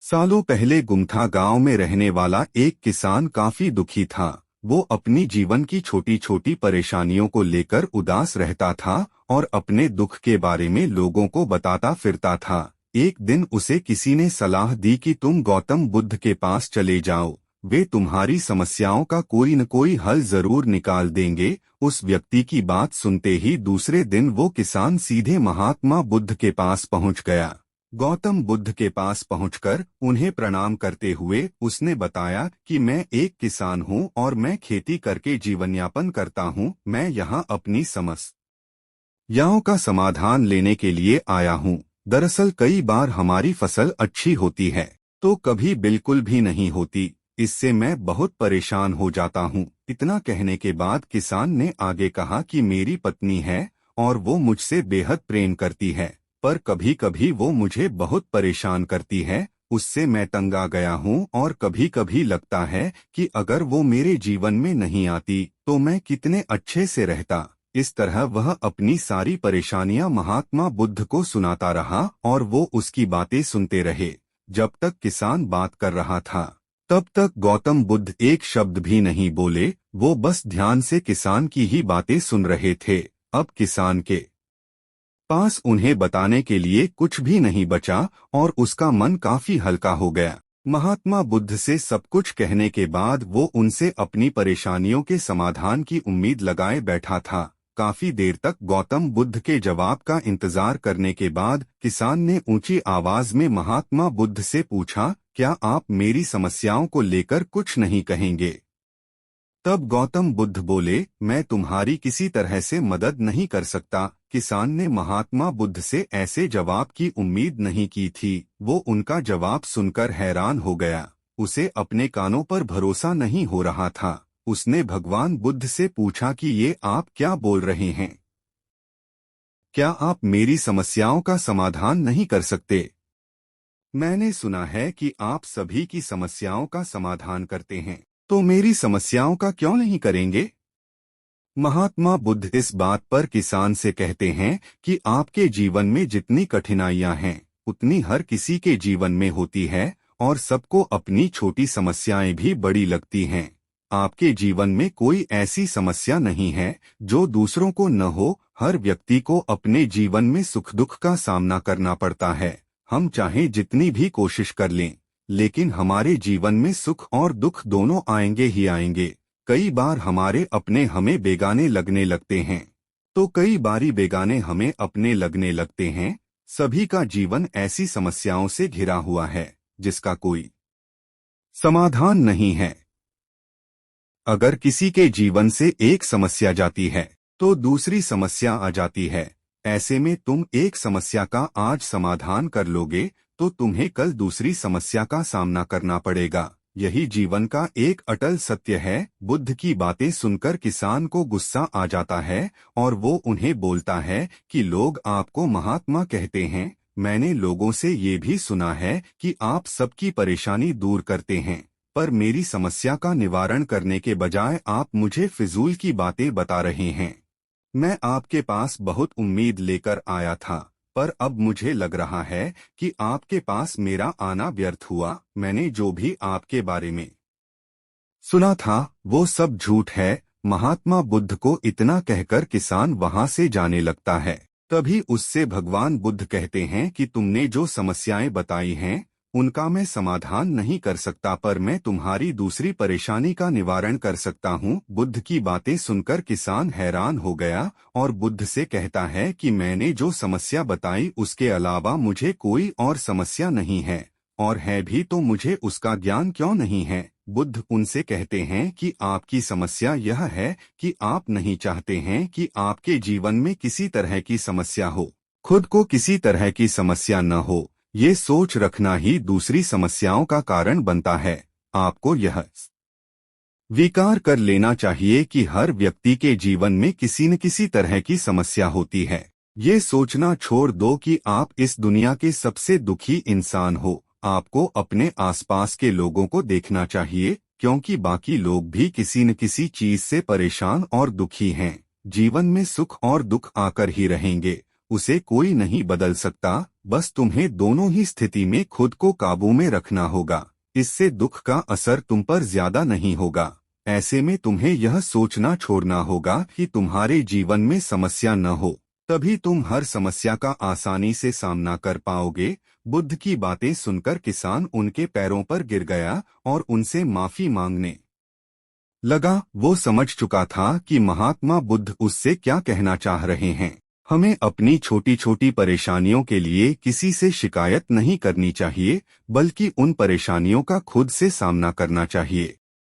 सालों पहले गुमथा गांव में रहने वाला एक किसान काफी दुखी था। वो अपनी जीवन की छोटी छोटी परेशानियों को लेकर उदास रहता था और अपने दुख के बारे में लोगों को बताता फिरता था। एक दिन उसे किसी ने सलाह दी कि तुम गौतम बुद्ध के पास चले जाओ, वे तुम्हारी समस्याओं का कोई न कोई हल जरूर निकाल देंगे। उस व्यक्ति की बात सुनते ही दूसरे दिन वो किसान सीधे महात्मा बुद्ध के पास पहुंच गया। गौतम बुद्ध के पास पहुंचकर उन्हें प्रणाम करते हुए उसने बताया कि मैं एक किसान हूं और मैं खेती करके जीवन यापन करता हूं। मैं यहां अपनी समस्याओं का समाधान लेने के लिए आया हूं। दरअसल कई बार हमारी फसल अच्छी होती है तो कभी बिल्कुल भी नहीं होती। इससे मैं बहुत परेशान हो जाता हूं। इतना कहने के बाद किसान ने आगे कहा कि मेरी पत्नी है और वो मुझसे बेहद प्रेम करती है, पर कभी कभी वो मुझे बहुत परेशान करती है। उससे मैं तंग आ गया हूँ और कभी कभी लगता है कि अगर वो मेरे जीवन में नहीं आती तो मैं कितने अच्छे से रहता। इस तरह वह अपनी सारी परेशानियां महात्मा बुद्ध को सुनाता रहा और वो उसकी बातें सुनते रहे। जब तक किसान बात कर रहा था तब तक गौतम बुद्ध एक शब्द भी नहीं बोले। वो बस ध्यान से किसान की ही बातें सुन रहे थे। अब किसान के पास उन्हें बताने के लिए कुछ भी नहीं बचा और उसका मन काफी हल्का हो गया। महात्मा बुद्ध से सब कुछ कहने के बाद वो उनसे अपनी परेशानियों के समाधान की उम्मीद लगाए बैठा था। काफी देर तक गौतम बुद्ध के जवाब का इंतजार करने के बाद किसान ने ऊंची आवाज में महात्मा बुद्ध से पूछा, क्या आप मेरी समस्याओं को लेकर कुछ नहीं कहेंगे? तब गौतम बुद्ध बोले, मैं तुम्हारी किसी तरह से मदद नहीं कर सकता। किसान ने महात्मा बुद्ध से ऐसे जवाब की उम्मीद नहीं की थी। वो उनका जवाब सुनकर हैरान हो गया। उसे अपने कानों पर भरोसा नहीं हो रहा था। उसने भगवान बुद्ध से पूछा कि ये आप क्या बोल रहे हैं? क्या आप मेरी समस्याओं का समाधान नहीं कर सकते? मैंने सुना है कि आप सभी की समस्याओं का समाधान करते हैं, तो मेरी समस्याओं का क्यों नहीं करेंगे? महात्मा बुद्ध इस बात पर किसान से कहते हैं कि आपके जीवन में जितनी कठिनाइयां हैं उतनी हर किसी के जीवन में होती है और सबको अपनी छोटी समस्याएं भी बड़ी लगती हैं। आपके जीवन में कोई ऐसी समस्या नहीं है जो दूसरों को न हो। हर व्यक्ति को अपने जीवन में सुख दुख का सामना करना पड़ता है। हम चाहे जितनी भी कोशिश कर लें, लेकिन हमारे जीवन में सुख और दुख दोनों आएंगे ही आएंगे। कई बार हमारे अपने हमें बेगाने लगने लगते हैं, तो कई बारी बेगाने हमें अपने लगने लगते हैं। सभी का जीवन ऐसी समस्याओं से घिरा हुआ है जिसका कोई समाधान नहीं है। अगर किसी के जीवन से एक समस्या जाती है तो दूसरी समस्या आ जाती है। ऐसे में तुम एक समस्या का आज समाधान कर लोगे तो तुम्हें कल दूसरी समस्या का सामना करना पड़ेगा। यही जीवन का एक अटल सत्य है। बुद्ध की बातें सुनकर किसान को गुस्सा आ जाता है और वो उन्हें बोलता है कि लोग आपको महात्मा कहते हैं। मैंने लोगों से ये भी सुना है कि आप सबकी परेशानी दूर करते हैं, पर मेरी समस्या का निवारण करने के बजाय आप मुझे फिजूल की बातें बता रहे हैं। मैं आपके पास बहुत उम्मीद लेकर आया था, पर अब मुझे लग रहा है कि आपके पास मेरा आना व्यर्थ हुआ। मैंने जो भी आपके बारे में सुना था वो सब झूठ है। महात्मा बुद्ध को इतना कहकर किसान वहां से जाने लगता है। तभी उससे भगवान बुद्ध कहते हैं कि तुमने जो समस्याएं बताई हैं उनका मैं समाधान नहीं कर सकता, पर मैं तुम्हारी दूसरी परेशानी का निवारण कर सकता हूँ। बुद्ध की बातें सुनकर किसान हैरान हो गया और बुद्ध से कहता है कि मैंने जो समस्या बताई उसके अलावा मुझे कोई और समस्या नहीं है, और है भी तो मुझे उसका ज्ञान क्यों नहीं है? बुद्ध उनसे कहते हैं कि आपकी समस्या यह है कि आप नहीं चाहते हैं कि आपके जीवन में किसी तरह की समस्या हो, खुद को किसी तरह की समस्या न हो। ये सोच रखना ही दूसरी समस्याओं का कारण बनता है। आपको यह स्वीकार कर लेना चाहिए कि हर व्यक्ति के जीवन में किसी न किसी तरह की समस्या होती है। ये सोचना छोड़ दो कि आप इस दुनिया के सबसे दुखी इंसान हो। आपको अपने आसपास के लोगों को देखना चाहिए, क्योंकि बाकी लोग भी किसी न किसी चीज से परेशान और दुखी हैं। जीवन में सुख और दुख आकर ही रहेंगे। उसे कोई नहीं बदल सकता, बस तुम्हें दोनों ही स्थिति में खुद को काबू में रखना होगा। इससे दुख का असर तुम पर ज्यादा नहीं होगा। ऐसे में तुम्हें यह सोचना छोड़ना होगा कि तुम्हारे जीवन में समस्या न हो, तभी तुम हर समस्या का आसानी से सामना कर पाओगे। बुद्ध की बातें सुनकर किसान उनके पैरों पर गिर गया और उनसे माफी मांगने लगा। वो समझ चुका था कि महात्मा बुद्ध उससे क्या कहना चाह रहे हैं। हमें अपनी छोटी छोटी परेशानियों के लिए किसी से शिकायत नहीं करनी चाहिए, बल्कि उन परेशानियों का खुद से सामना करना चाहिए।